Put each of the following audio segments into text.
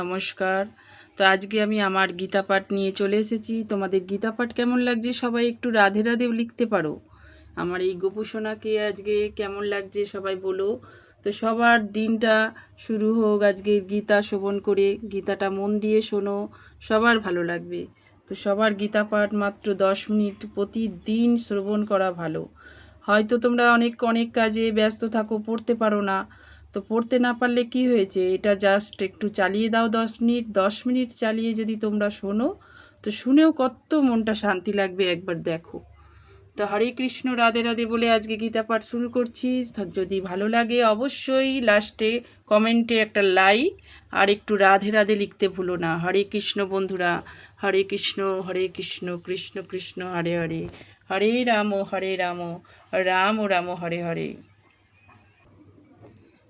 নমস্কার। তো আজকে আমি আমার গীতা পাঠ নিয়ে চলে এসেছি। তোমাদের গীতা পাঠ কেমন লাগছে সবাই একটু রাধে রাধে লিখতে পারো। আমার এই গোপুসোনাকে আজকে কেমন লাগছে সবাই বলো। তো সবার দিনটা শুরু হোক আজকে গীতা শ্রবণ করে, গীতাটা মন দিয়ে শোনো, সবার ভালো লাগবে। তো সবার গীতা পাঠ মাত্র 10 মিনিট প্রতিদিন শ্রবণ করা ভালো। হয়তো তোমরা অনেক অনেক কাজে ব্যস্ত থাকো, পড়তে পারো না। তো পড়তে না পারলে কি হয়েছে, এটা জাস্ট একটু চালিয়ে দাও 10 মিনিট। 10 মিনিট চালিয়ে যদি তোমরা শোনো, তো শুনেও কত মনটা শান্তি লাগবে একবার দেখো। তো হরে কৃষ্ণ রাধে রাধে বলে আজকে গীতা পাঠ শুরু করছি। যদি ভালো লাগে অবশ্যই লাস্টে কমেন্টে একটা লাইক আর একটু রাধে রাধে লিখতে ভুলো না। হরে কৃষ্ণ বন্ধুরা, হরে কৃষ্ণ কৃষ্ণ কৃষ্ণ হরে হরে, হরে রাম রাম রাম হরে হরে।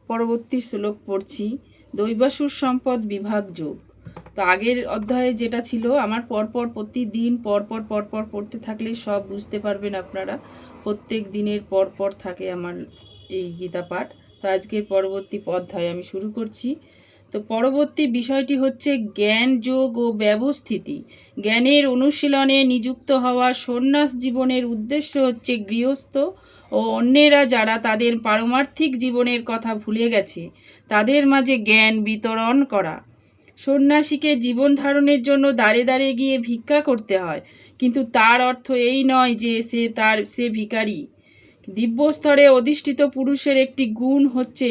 পরবর্তী শ্লোক পড়ছি, দৈবাসুর সম্পদ বিভাগ যোগ। তো আগের অধ্যায়ে যেটা ছিল আমার পরপর প্রতিদিন পরপর পড়তে থাকলে সব বুঝতে পারবেন আপনারা। প্রত্যেক দিনের পরপর থাকে আমার এই গীতা পাঠ। তো আজকের পরবর্তী অধ্যায় আমি শুরু করছি। তো পরবর্তী বিষয়টি হচ্ছে জ্ঞান যোগ ও ব্যবস্থিতি। জ্ঞানের অনুশীলনে নিযুক্ত হওয়া সন্ন্যাস জীবনের উদ্দেশ্য হচ্ছে গৃহস্থ ও অন্যেরা যারা তাদের পারমার্থিক জীবনের কথা ভুলে গেছে তাদের মাঝে জ্ঞান বিতরণ করা। সন্ন্যাসীকে জীবন ধারণের জন্য দাঁড়ে দাঁড়িয়ে গিয়ে ভিক্ষা করতে হয়, কিন্তু তার অর্থ এই নয় যে সে ভিখারি। দিব্যস্তরে অধিষ্ঠিত পুরুষের একটি গুণ হচ্ছে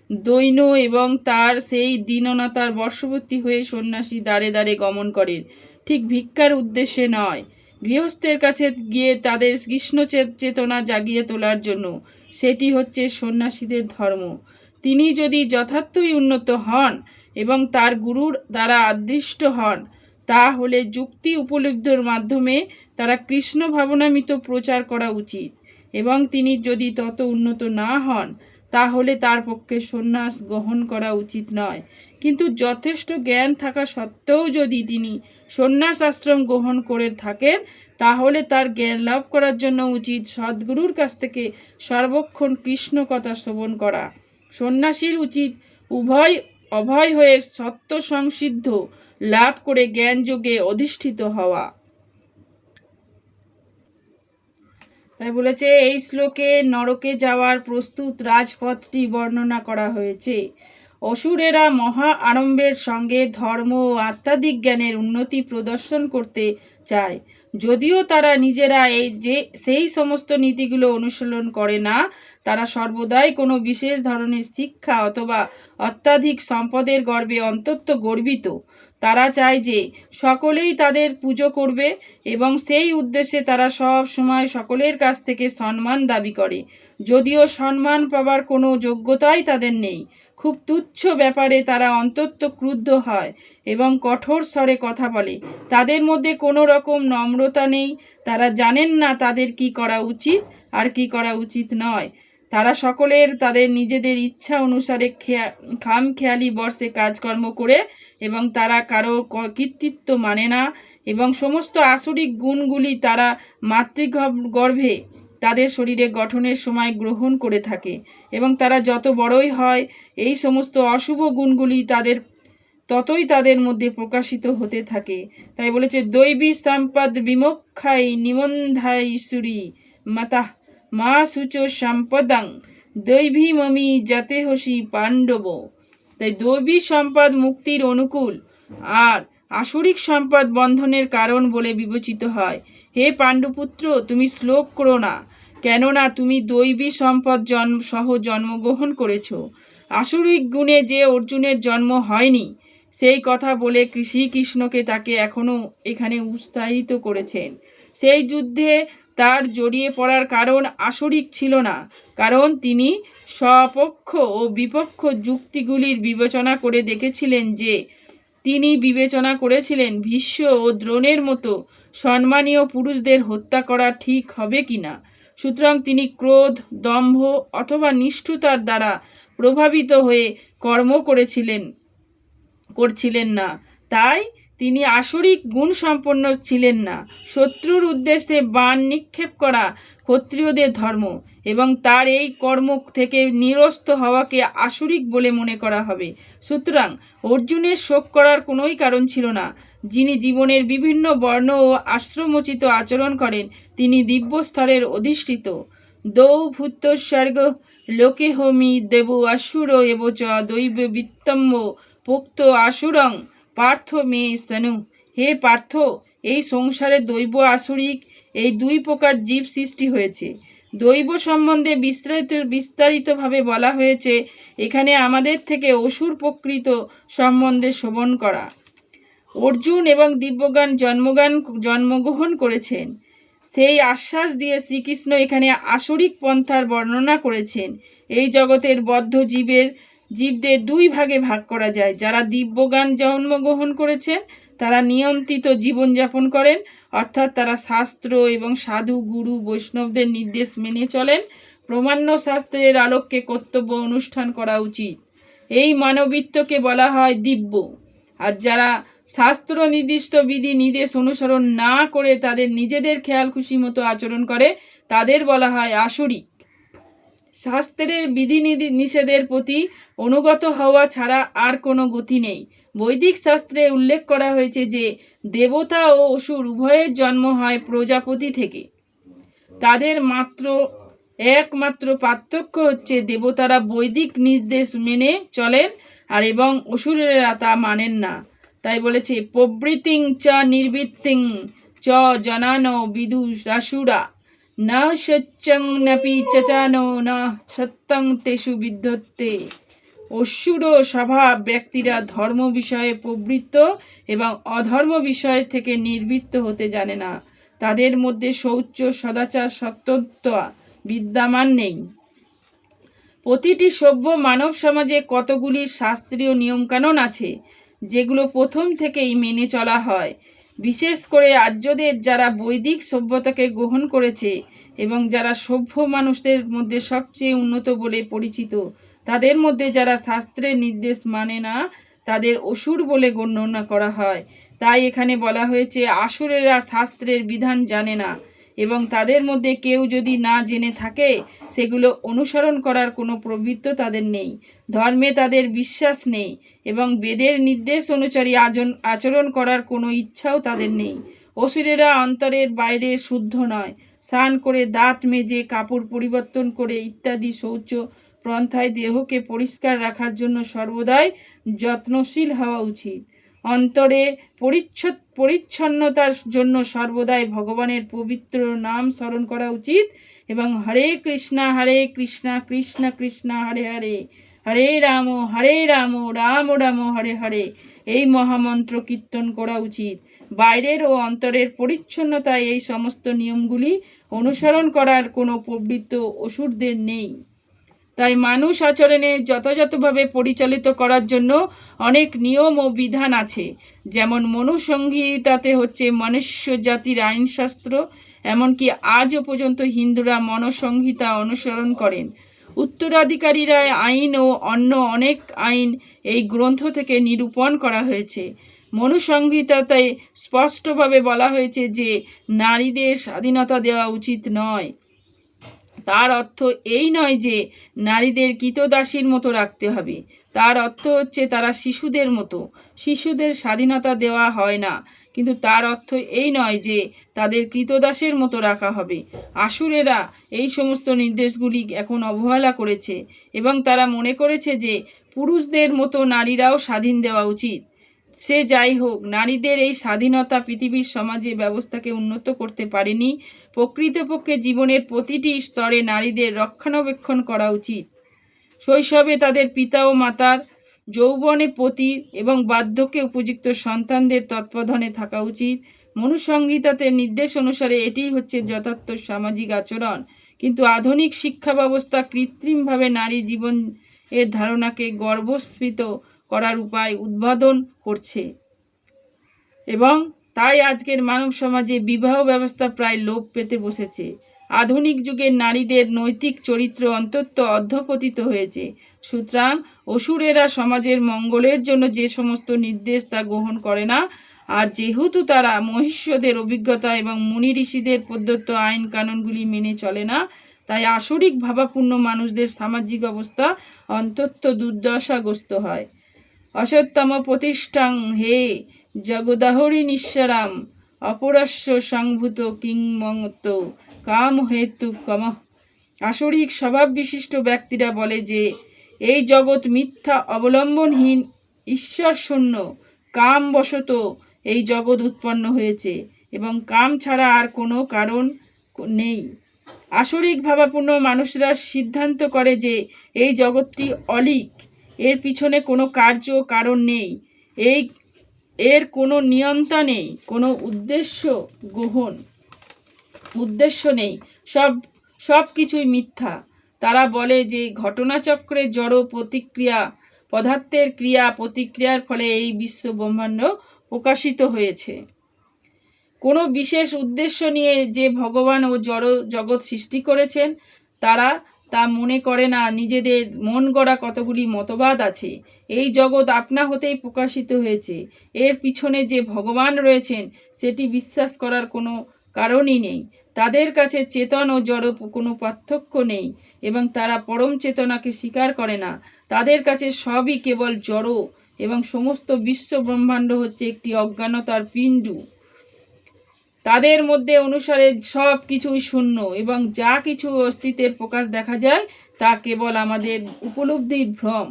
দৈন্য, এবং তার সেই দীনতার বশবর্তী হয়ে সন্ন্যাসী দাঁড়ে দাঁড়ে গমন করেন, ঠিক ভিক্ষার উদ্দেশ্যে নয়, গৃহস্থের কাছে গিয়ে তাদের কৃষ্ণ চেতনা জাগিয়ে তোলার জন্য। সেটি হচ্ছে সন্ন্যাসীদের ধর্ম। তিনি যদি যথার্থই উন্নত হন এবং তার গুরুর দ্বারা আদিষ্ট হন, তাহলে যুক্তি উপলব্ধির মাধ্যমে তারা কৃষ্ণ ভাবনামিত প্রচার করা উচিত, এবং তিনি যদি তত উন্নত না হন তাহলে তার পক্ষে সন্ন্যাস গ্রহণ করা উচিত নয়। কিন্তু যথেষ্ট জ্ঞান থাকা সত্ত্বেও যদি তিনি সন্ন্যাস আশ্রম গ্রহণ করে থাকেন, তাহলে তার জ্ঞান লাভ করার জন্য উচিত সদ্গুরুর কাছ থেকে সর্বক্ষণ কৃষ্ণ কথা শ্রবণ করা। সন্ন্যাসীর উচিত অভয় হয়ে সত্য সংসিদ্ধ লাভ করে জ্ঞান যোগে অধিষ্ঠিত হওয়া। তাই বলেছে এই শ্লোকে নরকে যাওয়ার প্রস্তুত রাজপথটি বর্ণনা করা হয়েছে। অসুরেরা মহা আড়ম্বরের সঙ্গে ধর্ম ও আধ্যাত্মিক জ্ঞানের উন্নতি প্রদর্শন করতে চায়, যদিও তারা নিজেরা সেই সমস্ত নীতিগুলো অনুশীলন করে না। তারা সর্বদাই কোনো বিশেষ ধরনের শিক্ষা অথবা অত্যাধিক সম্পদের গর্বে অন্তত গর্বিত। তারা চায় যে সকলেই তাদের পুজো করবে, এবং সেই উদ্দেশ্যে তারা সব সময় সকলের কাছ থেকে সম্মান দাবি করে, যদিও সম্মান পাবার কোনো যোগ্যতাই তাদের নেই। খুব তুচ্ছ ব্যাপারে তারা অন্তত ক্রুদ্ধ হয় এবং কঠোর স্বরে কথা বলে। তাদের মধ্যে কোনো রকম নম্রতা নেই। তারা জানেন না তাদের কি করা উচিত আর কি করা উচিত নয়। তারা সকলের তাদের নিজেদের ইচ্ছা অনুসারে খামখেয়ালি বর্ষে কাজকর্ম করে, এবং তারা কারো কর্তৃত্ব মানে না, এবং সমস্ত আসরিক গুণগুলি তারা মাতৃগর্ভে তাদের শরীরে গঠনের সময় গ্রহণ করে থাকে, এবং তারা যত বড়ই হয় এই সমস্ত অশুভ গুণগুলি ততই তাদের মধ্যে প্রকাশিত হতে থাকে। তাই বলেছে দৈবী সম্পদ বিমোক্ষাই নিমন্ধাই সুরি মাতা মা সুচ সম্পদাং দৈভী মমি যাতে হসি পাণ্ডব। তাই দৈবী সম্পদ মুক্তির অনুকূল আর আসরিক সম্পদ বন্ধনের কারণ বলে বিবেচিত হয়। হে পাণ্ডুপুত্র, তুমি শ্লোক করো না, কেননা তুমি দৈবী সম্পদ সহ জন্মগ্রহণ করেছ। আসরিক গুণে যে অর্জুনের জন্ম হয়নি, সেই কথা বলে শ্রীকৃষ্ণকে তাকে এখনও এখানে উৎসাহিত করেছেন। সেই যুদ্ধে তার জড়িয়ে পড়ার কারণ আসরিক ছিল না, কারণ তিনি স্বপক্ষ ও বিপক্ষ যুক্তিগুলির বিবেচনা করে দেখেছিলেন যে বিবেচনা করেছিলেন ভীষ্ম ও দ্রোণের মতো সম্মানীয় পুরুষদের হত্যা করা ঠিক হবে কিনা। সুতরাং তিনি ক্রোধ, দম্ভ অথবা নিষ্ঠুরতার দ্বারা প্রভাবিত হয়ে কর্ম করছিলেন না। তাই তিনি আসরিক গুণ সম্পন্ন ছিলেন না। শত্রুর উদ্দেশ্যে বাণ নিক্ষেপ করা ক্ষত্রিয়দের ধর্ম, এবং তার এই কর্ম থেকে নিরস্ত হওয়াকে আসুরিক বলে মনে করা হবে। সুতরাং অর্জুনের শোক করার কোনোই কারণ ছিল না। যিনি জীবনের বিভিন্ন বর্ণ ও আশ্রমোচিত আচরণ করেন তিনি দিব্য স্তরের অধিষ্ঠিত। দৌ ভূত স্বর্গ লোকে হোমি দেব আসুর এবচ দৈব বিত্তম্য পোক্ত আসুরং পার্থ মে স্থানু। হে পার্থ, এই সংসারে দৈব আসুরিক এই দুই প্রকার জীব সৃষ্টি হয়েছে। দৈব সম্বন্ধে বিস্তারিতভাবে বলা হয়েছে এখানে আমাদের থেকে অসুর প্রকৃত সম্বন্ধে শ্রবণ করা। অর্জুন এবং দিব্যজ্ঞান জন্মগ্রহণ করেছেন, সেই আশ্বাস দিয়ে শ্রীকৃষ্ণ এখানে আসরিক পন্থার বর্ণনা করেছেন। এই জগতের বদ্ধ জীবদের দুই ভাগে ভাগ করা যায়। যারা দিব্যজ্ঞান জন্মগ্রহণ করেছেন তারা নিয়ন্ত্রিত জীবনযাপন করেন, অর্থাৎ তারা শাস্ত্র এবং সাধু গুরু বৈষ্ণবদের নির্দেশ মেনে চলেন। প্রমাণ্য শাস্ত্রের আলোকে কর্তব্য অনুষ্ঠান করা উচিত। এই মানবিত্বকে বলা হয় দিব্য। আর যারা শাস্ত্র নির্দিষ্ট বিধি নির্দেশ অনুসরণ না করে তাদের নিজেদের খেয়াল খুশি মতো আচরণ করে তাদের বলা হয় আসুরিক। শাস্ত্রের বিধি নিষেধের প্রতি অনুগত হওয়া ছাড়া আর কোনো গতি নেই। বৈদিক শাস্ত্রে উল্লেখ করা হয়েছে যে দেবতা ও অসুর উভয়ের জন্ম হয় প্রজাপতি থেকে। তাদের একমাত্র পার্থক্য হচ্ছে দেবতারা বৈদিক নির্দেশ মেনে চলেন আর এবং অসুরেরা তা মানেন না। তাই বলেছে প্রবৃত্তিং চ নির্বৃত্তিং চ জনানো বিদুরাসুরা না সচ্চং নাপি চচানো না সত্যং তেষু বিদ্ধত্তে। অসুর স্বভাব ব্যক্তিরা ধর্ম বিষয়ে প্রবৃত্ত এবং অধর্ম বিষয় থেকে নির্বৃত্ত হতে জানে না। তাদের মধ্যে শৌচ সদাচার সত্যত্ব বিদ্যমান নেই। প্রতিটি সভ্য মানব সমাজে কতগুলি শাস্ত্রীয় নিয়মকানুন আছে যেগুলো প্রথম থেকেই মেনে চলা হয়। বিশেষ করে আর্যদের, যারা বৈদিক সভ্যতাকে গ্রহণ করেছে এবং যারা সভ্য মানুষদের মধ্যে সবচেয়ে উন্নত বলে পরিচিত, তাদের মধ্যে যারা শাস্ত্রের নির্দেশ মানে না তাদের অসুর বলে গণ্য করা হয়। তাই এখানে বলা হয়েছে আসুরেরা শাস্ত্রের বিধান জানে না এবং তাদের মধ্যে কেউ যদি না জেনে থাকে সেগুলো অনুসরণ করার কোনো প্রবৃত্তি তাদের নেই। ধর্মে তাদের বিশ্বাস নেই এবং বেদের নির্দেশ অনুযায়ী আচরণ করার কোনো ইচ্ছাও তাদের নেই। অসুরেরা অন্তরের বাইরে শুদ্ধ নয়। স্নান করে, দাঁত মেজে, কাপড় পরিবর্তন করে ইত্যাদি শৌচ পন্থায় দেহকে পরিষ্কার রাখার জন্য সর্বদাই যত্নশীল হওয়া উচিত। অন্তরে পরিচ্ছন্নতার জন্য সর্বদাই ভগবানের পবিত্র নাম স্মরণ করা উচিত এবং হরে কৃষ্ণা কৃষ্ণ কৃষ্ণ হরে হরে, হরে রাম রাম রাম হরে হরে এই মহামন্ত্র কীর্তন করা উচিত। বাইরের ও অন্তরের পরিচ্ছন্নতায় এই সমস্ত নিয়মগুলি অনুসরণ করার কোনো প্রবৃত্তি অসুরদের নেই। তাই মানুষ আচরণে যথাযথভাবে পরিচালিত করার জন্য অনেক নিয়ম ও বিধান আছে। যেমন মনুসংহিতাতে হচ্ছে মনুষ্য জাতির আইনশাস্ত্র। এমনকি আজও পর্যন্ত হিন্দুরা মনুসংহিতা অনুসরণ করেন। উত্তরাধিকারীরা আইন ও অন্য অনেক আইন এই গ্রন্থ থেকে নিরূপণ করা হয়েছে। মনুসংহিতাতে স্পষ্টভাবে বলা হয়েছে যে নারীদের স্বাধীনতা দেওয়া উচিত নয়। তার অর্থ এই নয় যে নারীদের কৃতদাসীর মতো রাখতে হবে। তার অর্থ হচ্ছে তারা শিশুদের মতো। শিশুদের স্বাধীনতা দেওয়া হয় না, কিন্তু তার অর্থ এই নয় যে তাদের কৃতদাসের মতো রাখা হবে। আসুরেরা এই সমস্ত নির্দেশগুলি এখন অবহেলা করেছে এবং তারা মনে করেছে যে পুরুষদের মতো নারীরাও স্বাধীন দেওয়া উচিত। সে যাই হোক, নারীদের এই স্বাধীনতা পৃথিবীর সমাজে ব্যবস্থাকে উন্নত করতে পারেনি। প্রকৃতপক্ষে জীবনের প্রতিটি স্তরে নারীদের রক্ষণাবেক্ষণ করা উচিত। শৈশবে তাদের পিতা ও মাতার, যৌবনে পতি এবং বার্ধক্যে উপযুক্ত সন্তানদের তত্ত্বাবধানে থাকা উচিত। মনুসংহিতাতে নির্দেশ অনুসারে এটিই হচ্ছে যথার্থ সামাজিক আচরণ। কিন্তু আধুনিক শিক্ষা ব্যবস্থা কৃত্রিমভাবে নারী জীবন এর ধারণাকে গর্ভস্ফীত করার উপায় উদ্ভাবন করছে এবং তাই আজকের মানব সমাজে বিবাহ ব্যবস্থা প্রায় লোপ পেতে বসেছে। আধুনিক যুগের নারীদের নৈতিক চরিত্র অন্তত অধঃপতিত হয়েছে। সুতরাং অসুরেরা সমাজের মঙ্গলের জন্য যে সমস্ত নির্দেশ তা গ্রহণ করে না। আর যেহেতু তারা মহিষ্যদের অভিজ্ঞতা এবং মুনি ঋষিদের প্রদত্ত আইন কানুনগুলি মেনে চলে না, তাই আসরিক ভাবাপূর্ণ মানুষদের সামাজিক অবস্থা অন্তত দুর্দশাগ্রস্ত হয়। অসত্তম প্রতিষ্ঠাং হে জগদাহরি নিঃস্বরাম অপরস্য সংভূত কিংমত কাম হেতু কম। আসরিক স্বভাব বিশিষ্ট ব্যক্তিরা বলে যে এই জগৎ মিথ্যা, অবলম্বনহীন, ঈশ্বর শূন্য, কামবশত এই জগৎ উৎপন্ন হয়েছে এবং কাম ছাড়া আর কোনো কারণ নেই। আসরিক ভাবাপূর্ণ মানুষরা সিদ্ধান্ত করে যে এই জগৎটি অলীক, এর পিছনে কোনো কার্য কারণ নেই, এর কোনো নিয়ন্তা নেই, কোনো উদ্দেশ্য নেই, সব কিছুই মিথ্যা। তারা বলে যে ঘটনাচক্রে জড় প্রতিক্রিয়া, পদার্থের ক্রিয়া প্রতিক্রিয়ার ফলে এই বিশ্ব ব্রহ্মাণ্ড প্রকাশিত হয়েছে। কোনো বিশেষ উদ্দেশ্য নিয়ে যে ভগবান ও জড় জগৎ সৃষ্টি করেছেন তারা তা মনে করে না। নিজেদের মন গড়া কতগুলি মতবাদ আছে। এই জগৎ আপনা হতেই প্রকাশিত হয়েছে, এর পিছনে যে ভগবান রয়েছেন সেটি বিশ্বাস করার কোনো কারণই নেই। তাদের কাছে চেতন ও জড় কোনো পার্থক্য নেই এবং তারা পরম চেতনাকে স্বীকার করে না। তাদের কাছে সবই কেবল জড় এবং সমস্ত বিশ্ব ব্রহ্মাণ্ড হচ্ছে একটি অজ্ঞানতার পিণ্ডু। তাদের মধ্যে অনুসারে সব কিছুই শূন্য এবং যা কিছু অস্তিত্বের প্রকাশ দেখা যায় তা কেবল আমাদের উপলব্ধির ভ্রম।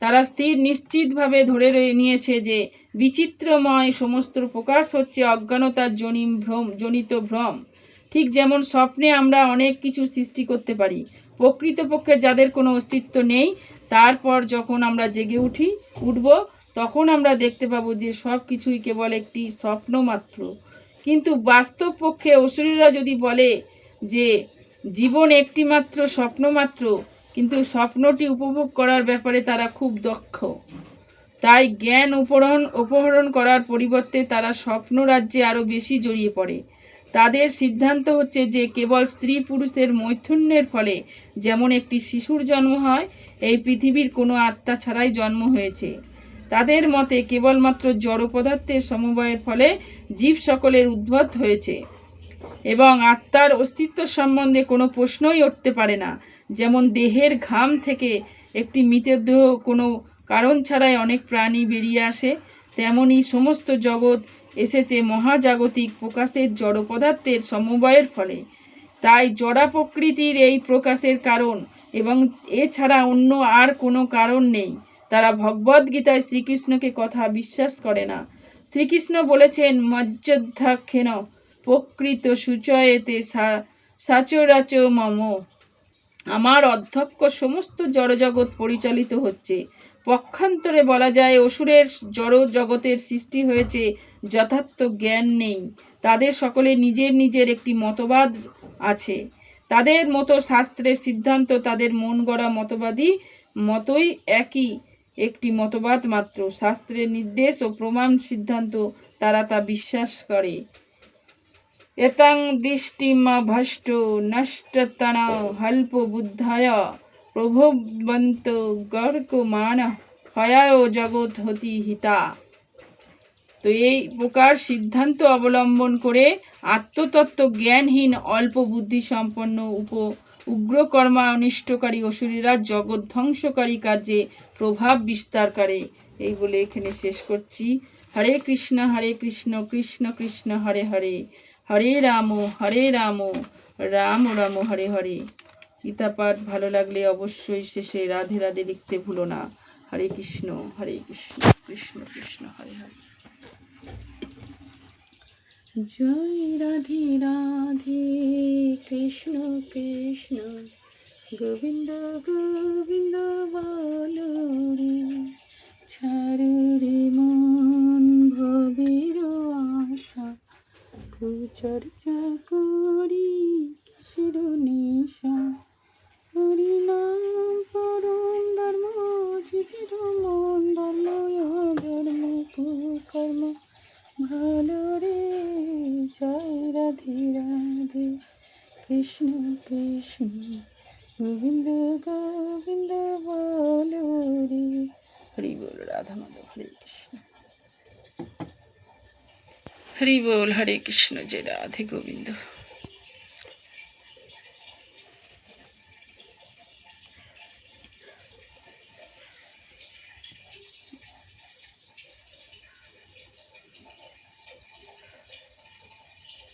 তারা স্থির নিশ্চিতভাবে ধরে নিয়েছে যে বিচিত্রময় সমস্ত প্রকাশ হচ্ছে অজ্ঞানতার জনিত ভ্রম। ঠিক যেমন স্বপ্নে আমরা অনেক কিছু সৃষ্টি করতে পারি, প্রকৃতপক্ষে যাদের কোনো অস্তিত্ব নেই, তারপর যখন আমরা জেগে উঠব তখন আমরা দেখতে পাবো যে সব কিছুই কেবল একটি স্বপ্ন মাত্র। কিন্তু বাস্তব পক্ষে অসুরীরা যদি বলে যে জীবন একটি মাত্র স্বপ্ন মাত্র, কিন্তু স্বপ্নটি উপভোগ করার ব্যাপারে তারা খুব দক্ষ। তাই জ্ঞান অপহরণ করার পরিবর্তে তারা স্বপ্ন রাজ্যে আরও বেশি জড়িয়ে পড়ে। তাদের সিদ্ধান্ত হচ্ছে যে কেবল স্ত্রী পুরুষের মৈথুন্যের ফলে যেমন একটি শিশুর জন্ম হয়, এই পৃথিবীর কোনো আত্মা ছাড়াই জন্ম হয়েছে। তাদের মতে কেবলমাত্র জড় পদার্থের সমবায়ের ফলে জীব সকলের উদ্ভব হয়েছে এবং আত্মার অস্তিত্ব সম্বন্ধে কোনো প্রশ্নই উঠতে পারে না। যেমন দেহের ঘাম থেকে একটি মৃতদেহ কোনো কারণ ছাড়াই অনেক প্রাণী বেরিয়ে আসে, তেমনি সমস্ত জগৎ এসেছে মহাজাগতিক প্রকাশের জড় পদার্থের সমবায়ের ফলে। তাই জড়া প্রকৃতির এই প্রকাশের কারণ এবং এছাড়া অন্য আর কোনো কারণ নেই। তারা ভগবদ্গীতায় শ্রীকৃষ্ণকে কথা বিশ্বাস করে না। শ্রীকৃষ্ণ বলেছেন মজ্জধ্যাখ্যেন প্রকৃত সূচয়েতে সাচরাচ মম। আমার অধ্যক্ষ সমস্ত জড়জগৎ পরিচালিত হচ্ছে। পক্ষান্তরে বলা যায় অসুরের জড় জগতের সৃষ্টি হয়েছে যথার্থ জ্ঞান নেই। তাদের সকলে নিজের নিজের একটি মতবাদ আছে। তাদের মতো শাস্ত্রের সিদ্ধান্ত তাদের মন গড়া মতবাদী মতোই একটি মতবাদ মাত্র। শাস্ত্রের নির্দেশ ও প্রমাণ সিদ্ধান্ত তারা তা বিশ্বাস করে। এতাং দৃষ্টিমভষ্ট নষ্টতন হল্প বুদ্ধায় প্রভবন্ত গর্কমান হয়ায় জগৎ হতি হিতা। তো এই প্রকার সিদ্ধান্ত অবলম্বন করে আত্মতত্ত্ব জ্ঞানহীন অল্প বুদ্ধি সম্পন্ন উগ্র কর্মা অনিষ্টকারী অসুরীরা জগৎ ধ্বংসকারী কার্যে প্রভাব বিস্তার করে। এই বলে এখানে শেষ করছি। হরে কৃষ্ণ কৃষ্ণ কৃষ্ণ হরে হরে, হরে রাম রাম রাম হরে হরে। গীতা পাঠ ভালো লাগলে অবশ্যই শেষে রাধে রাধে লিখতে ভুলো না। হরে কৃষ্ণ কৃষ্ণ কৃষ্ণ হরে হরে। জয় রাধে রাধে কৃষ্ণ কৃষ্ণ গোবিন্দ গোবিন্দ বলো রে, ছাড়ো রে মন ভবের আশা, চর্চা করি শিরোনিশা। হরি নাম পরম ধর্ম, জীবের মন ধর্ম ধর্ম কর্ম ভালো রে। জয় রাধে রাধে কৃষ্ণ কৃষ্ণ গোবিন্দ গোবিন্দ বলো রে। হরি বল রাধা মাধব, হরে কৃষ্ণ। হরি বল, হরে কৃষ্ণ, জয় রাধে গোবিন্দ।